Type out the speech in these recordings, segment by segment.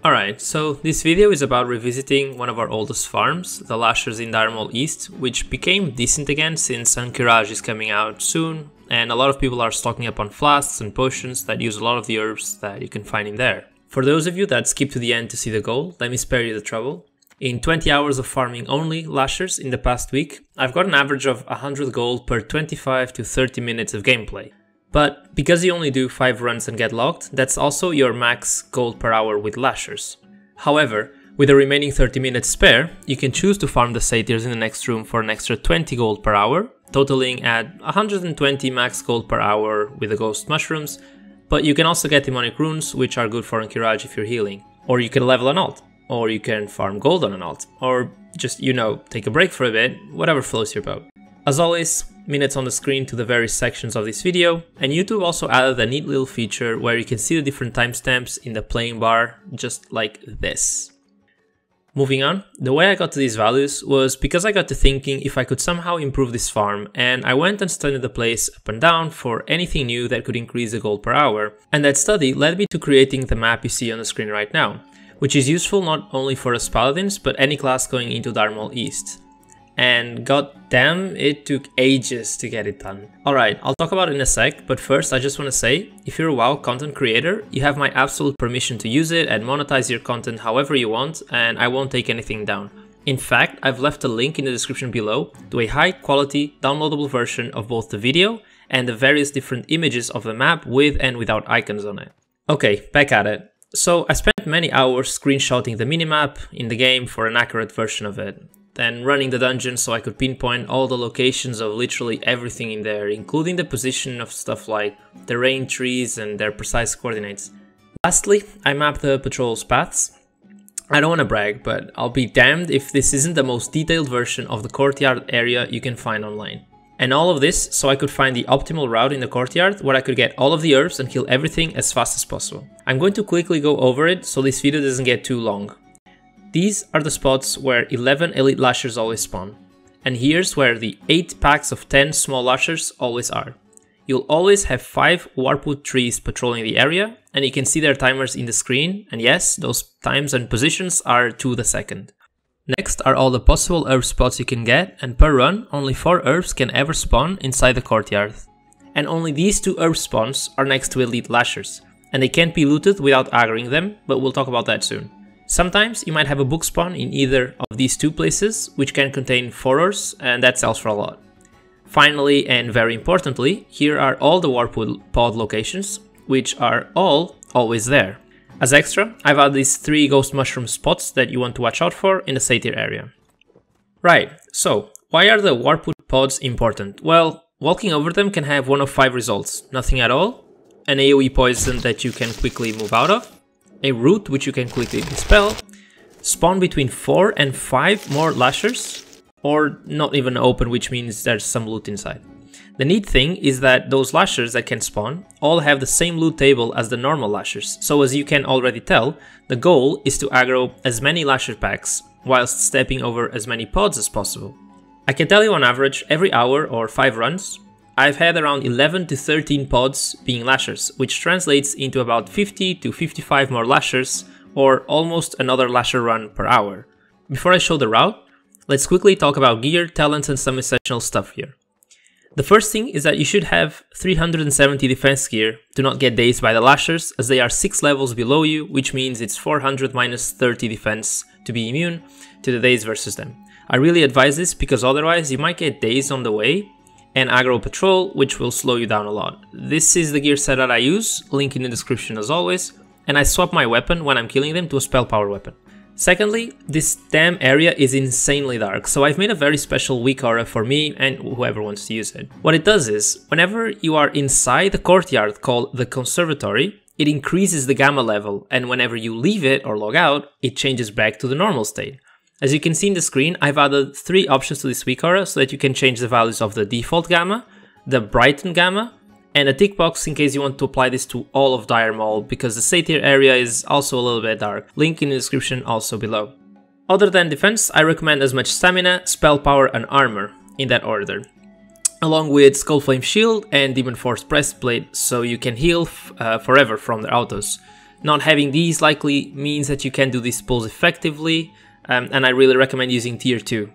Alright, so this video is about revisiting one of our oldest farms, the Lashers in Diremol East, which became decent again since Ahn'Qiraj is coming out soon, and a lot of people are stocking up on flasks and potions that use a lot of the herbs that you can find in there. For those of you that skip to the end to see the goal, let me spare you the trouble. In 20 hours of farming only Lashers in the past week, I've got an average of 100 gold per 25 to 30 minutes of gameplay. But because you only do 5 runs and get locked, that's also your max gold per hour with Lashers. However, with the remaining 30 minutes spare, you can choose to farm the satyrs in the next room for an extra 20 gold per hour, totaling at 120 max gold per hour with the ghost mushrooms, but you can also get demonic runes, which are good for Ahn'Qiraj if you're healing. Or you can level an alt, or you can farm gold on an alt, or just, take a break for a bit, whatever floats your boat. As always, minutes on the screen to the various sections of this video, and YouTube also added a neat little feature where you can see the different timestamps in the playing bar, just like this. Moving on, the way I got to these values was because I got to thinking if I could somehow improve this farm, and I went and studied the place up and down for anything new that could increase the gold per hour, and that study led me to creating the map you see on the screen right now, which is useful not only for us paladins, but any class going into Diremol East. And goddamn, it took ages to get it done. Alright, I'll talk about it in a sec, but first I just want to say, if you're a WoW content creator, you have my absolute permission to use it and monetize your content however you want, and I won't take anything down. In fact, I've left a link in the description below to a high quality downloadable version of both the video and the various different images of the map with and without icons on it. Okay, back at it. So I spent many hours screenshotting the minimap in the game for an accurate version of it. Then running the dungeon so I could pinpoint all the locations of literally everything in there, including the position of stuff like terrain trees and their precise coordinates. Lastly, I mapped the patrol's paths. I don't want to brag, but I'll be damned if this isn't the most detailed version of the courtyard area you can find online. And all of this so I could find the optimal route in the courtyard where I could get all of the herbs and kill everything as fast as possible. I'm going to quickly go over it so this video doesn't get too long. These are the spots where 11 elite lashers always spawn, and here's where the 8 packs of 10 small lashers always are. You'll always have 5 warpwood trees patrolling the area, and you can see their timers in the screen, and yes, those times and positions are to the second. Next are all the possible herb spots you can get, and per run, only 4 herbs can ever spawn inside the courtyard. And only these 2 herb spawns are next to elite lashers, and they can't be looted without aggroing them, but we'll talk about that soon. Sometimes you might have a book spawn in either of these 2 places, which can contain 4 herbs, and that sells for a lot. Finally, and very importantly, here are all the warpwood pod locations, which are all always there. As extra, I've added these 3 ghost mushroom spots that you want to watch out for in the satyr area. Right, so why are the warpwood pods important? Well, walking over them can have one of 5 results: nothing at all, an AoE poison that you can quickly move out of, a root which you can quickly dispel, spawn between 4 and 5 more lashers, or not even open, which means there's some loot inside. The neat thing is that those lashers that can spawn all have the same loot table as the normal lashers, so as you can already tell, the goal is to aggro as many lasher packs, whilst stepping over as many pods as possible. I can tell you on average, every hour or 5 runs, I've had around 11 to 13 pods being lashers, which translates into about 50 to 55 more lashers, or almost another lasher run per hour. Before I show the route, let's quickly talk about gear, talents and some essential stuff here. The first thing is that you should have 370 defense gear to not get dazed by the lashers, as they are 6 levels below you, which means it's 400 minus 30 defense to be immune to the daze versus them. I really advise this because otherwise you might get dazed on the way, and aggro patrol, which will slow you down a lot. This is the gear set that I use, link in the description as always, and I swap my weapon when I'm killing them to a spell power weapon. Secondly, this damn area is insanely dark, so I've made a very special weak aura for me and whoever wants to use it. What it does is, whenever you are inside the courtyard called the conservatory, it increases the gamma level, and whenever you leave it or log out, it changes back to the normal state. As you can see in the screen, I've added 3 options to this weak aura so that you can change the values of the default gamma, the brighten gamma, and a tick box in case you want to apply this to all of Diremol, because the satyr area is also a little bit dark. Link in the description also below. Other than defense, I recommend as much stamina, spell power and armor, in that order. Along with Skullflame Shield and Demon Force Breastplate, so you can heal forever from their autos. Not having these likely means that you can do these pulls effectively, and I really recommend using tier 2.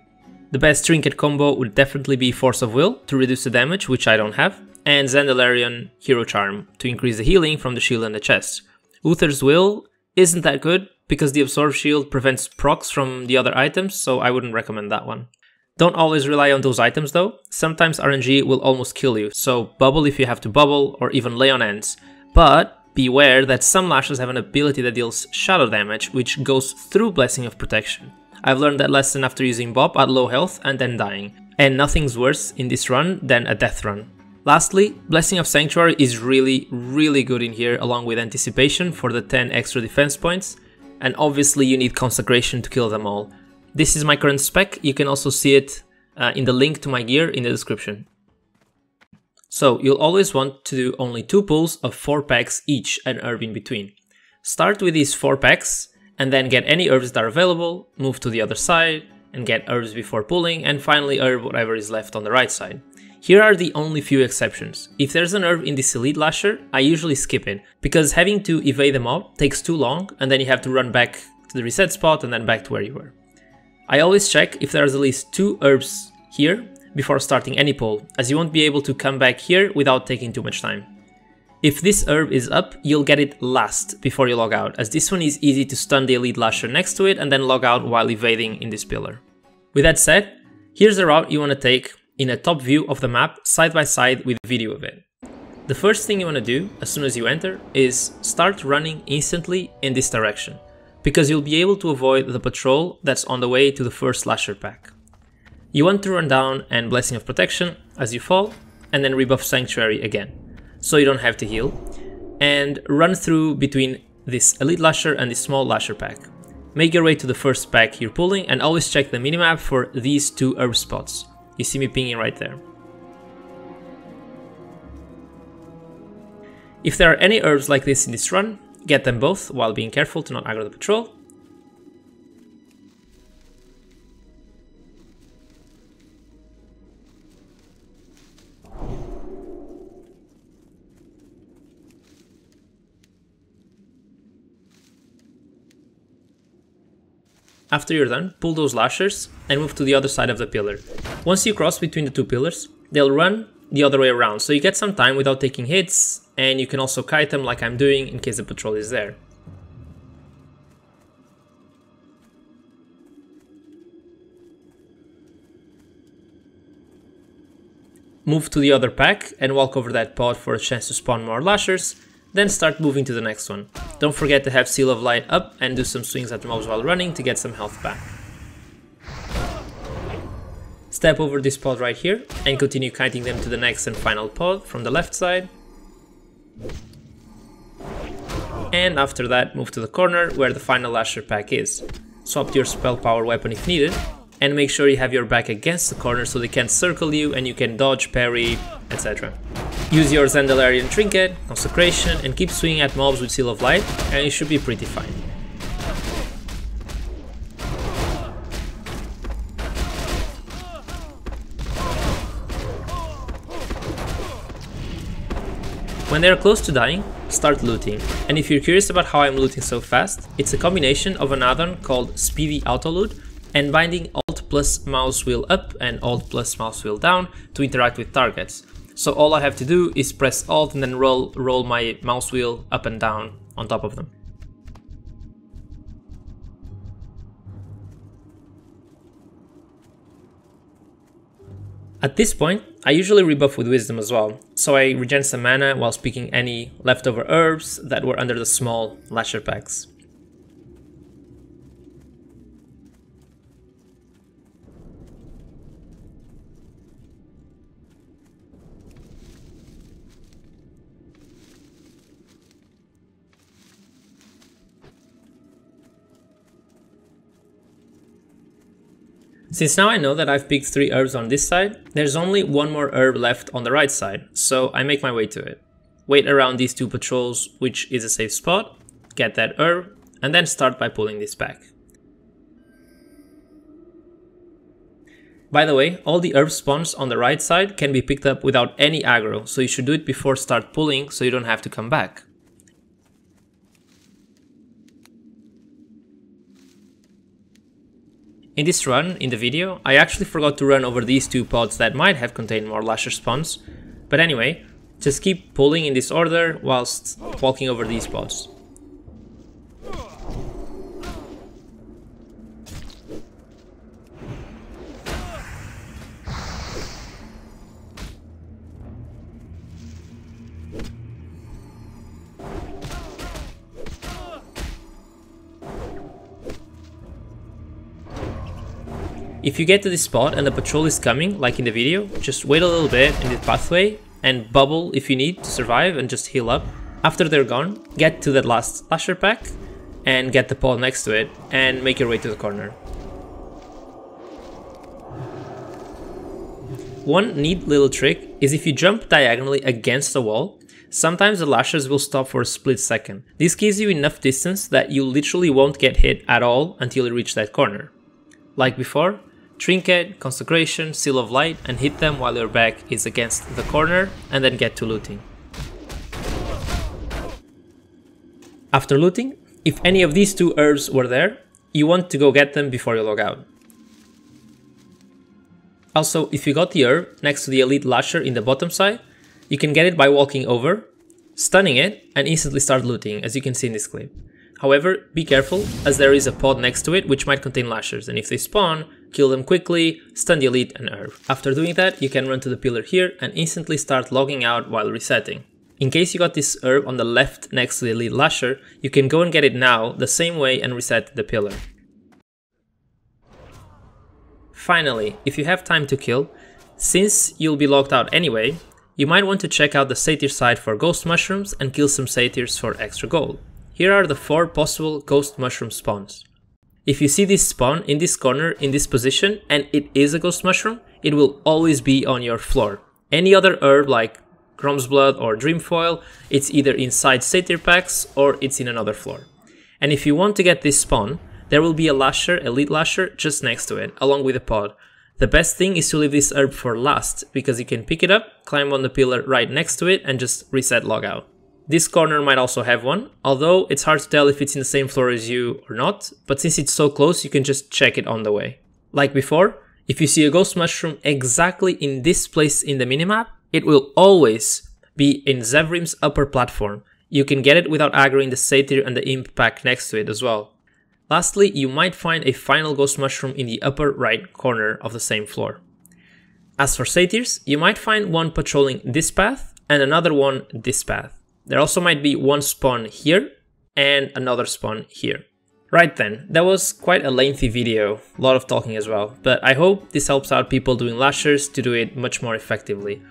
The best trinket combo would definitely be Force of Will to reduce the damage, which I don't have, and Zandelarian Hero Charm to increase the healing from the shield and the chest. Uther's Will isn't that good because the Absorb Shield prevents procs from the other items, so I wouldn't recommend that one. Don't always rely on those items though, sometimes RNG will almost kill you, so bubble if you have to bubble, or even lay on ends. But beware that some Lashers have an ability that deals shadow damage, which goes through Blessing of Protection. I've learned that lesson after using Bob at low health and then dying, and nothing's worse in this run than a death run. Lastly, Blessing of Sanctuary is really good in here along with Anticipation for the 10 extra defense points, and obviously you need Consecration to kill them all. This is my current spec, you can also see it in the link to my gear in the description. So you'll always want to do only 2 pulls of 4 packs each and herb in between. Start with these 4 packs and then get any herbs that are available, move to the other side and get herbs before pulling, and finally herb whatever is left on the right side. Here are the only few exceptions. If there's an herb in this elite lasher, I usually skip it, because having to evade the mob takes too long and then you have to run back to the reset spot and then back to where you were. I always check if there's at least 2 herbs here before starting any pull, as you won't be able to come back here without taking too much time. If this herb is up, you'll get it last before you log out, as this one is easy to stun the elite lasher next to it and then log out while evading in this pillar. With that said, here's the route you want to take in a top view of the map side by side with video of it. The first thing you want to do as soon as you enter is start running instantly in this direction, because you'll be able to avoid the patrol that's on the way to the first Lasher pack. You want to run down and Blessing of Protection as you fall, and then rebuff Sanctuary again, so you don't have to heal, and run through between this Elite Lasher and this small Lasher pack. Make your way to the first pack you're pulling, and always check the minimap for these 2 herb spots. You see me pinging right there. If there are any herbs like this in this run, get them both while being careful to not aggro the patrol. After you're done, pull those lashers and move to the other side of the pillar. Once you cross between the 2 pillars, they'll run the other way around, so you get some time without taking hits, and you can also kite them like I'm doing in case the patrol is there. Move to the other pack and walk over that pod for a chance to spawn more lashers, then start moving to the next one. Don't forget to have Seal of Light up and do some swings at the mobs while running to get some health back. Step over this pod right here and continue kiting them to the next and final pod from the left side. And after that, move to the corner where the final Lasher pack is. Swap to your spell power weapon if needed, and make sure you have your back against the corner so they can't circle you and you can dodge, parry, etc. Use your Zandelarian Trinket, Consecration, and keep swinging at mobs with Seal of Light, and you should be pretty fine. When they are close to dying, start looting. And if you're curious about how I'm looting so fast, it's a combination of an add-on called Speedy Auto Loot and binding Alt plus mouse wheel up and Alt plus mouse wheel down to interact with targets. So all I have to do is press Alt and then roll my mouse wheel up and down on top of them. At this point, I usually rebuff with Wisdom as well, so I regen some mana while picking any leftover herbs that were under the small Lasher packs. Since now I know that I've picked 3 herbs on this side, there's only 1 more herb left on the right side, so I make my way to it. Wait around these 2 patrols, which is a safe spot, get that herb, and then start by pulling this pack. By the way, all the herb spawns on the right side can be picked up without any aggro, so you should do it before start pulling so you don't have to come back. In this run, in the video, I actually forgot to run over these two pods that might have contained more lasher spawns, but anyway, just keep pulling in this order whilst walking over these pods. If you get to this spot and the patrol is coming, like in the video, just wait a little bit in the pathway and bubble if you need to survive and just heal up. After they're gone, get to that last lasher pack and get the pod next to it and make your way to the corner. One neat little trick is if you jump diagonally against the wall, sometimes the lashers will stop for a split second. This gives you enough distance that you literally won't get hit at all until you reach that corner. Like before, trinket, consecration, seal of light, and hit them while your back is against the corner, and then get to looting. After looting, if any of these two herbs were there, you want to go get them before you log out. Also, if you got the herb next to the elite lasher in the bottom side, you can get it by walking over, stunning it, and instantly start looting, as you can see in this clip. However, be careful, as there is a pod next to it which might contain lashers, and if they spawn, kill them quickly, stun the elite and herb. After doing that, you can run to the pillar here and instantly start logging out while resetting. In case you got this herb on the left next to the elite lasher, you can go and get it now the same way and reset the pillar. Finally, if you have time to kill, since you'll be logged out anyway, you might want to check out the satyr side for ghost mushrooms and kill some satyrs for extra gold. Here are the 4 possible ghost mushroom spawns. If you see this spawn in this corner in this position and it is a ghost mushroom, it will always be on your floor. Any other herb like gromsblood or dreamfoil, it's either inside satyr packs or it's in another floor. And if you want to get this spawn, there will be a lasher, elite lasher, just next to it, along with a pod. The best thing is to leave this herb for last, because you can pick it up, climb on the pillar right next to it and just reset logout. This corner might also have one, although it's hard to tell if it's in the same floor as you or not, but since it's so close you can just check it on the way. Like before, if you see a ghost mushroom exactly in this place in the minimap, it will always be in Zevrim's upper platform. You can get it without aggroing the satyr and the imp pack next to it as well. Lastly, you might find a final ghost mushroom in the upper right corner of the same floor. As for satyrs, you might find one patrolling this path and another one this path. There also might be one spawn here and another spawn here. Right then, that was quite a lengthy video, a lot of talking as well, but I hope this helps out people doing lashers to do it much more effectively.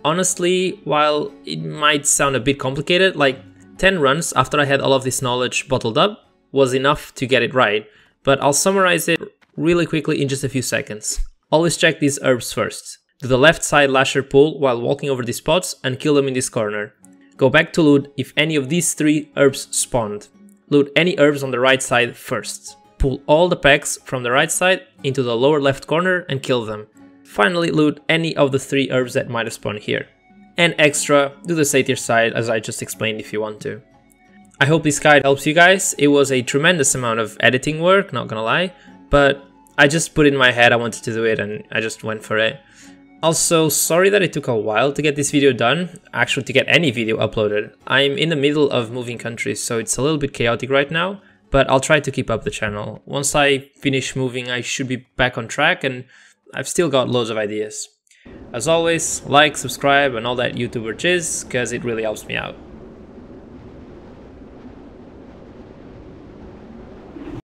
Honestly, while it might sound a bit complicated, like 10 runs after I had all of this knowledge bottled up was enough to get it right, but I'll summarize it really quickly in just a few seconds. Always check these herbs first. Do the left side lasher pull while walking over these spots and kill them in this corner. Go back to loot if any of these 3 herbs spawned. Loot any herbs on the right side first. Pull all the packs from the right side into the lower left corner and kill them. Finally, loot any of the 3 herbs that might have spawned here. And extra, do the satyr side as I just explained if you want to. I hope this guide helps you guys. It was a tremendous amount of editing work, not gonna lie, but I just put it in my head I wanted to do it and I just went for it. Also, sorry that it took a while to get this video done, actually to get any video uploaded. I'm in the middle of moving countries, so it's a little bit chaotic right now, but I'll try to keep up the channel. Once I finish moving, I should be back on track, and I've still got loads of ideas. As always, like, subscribe, and all that YouTuber jizz, cause it really helps me out.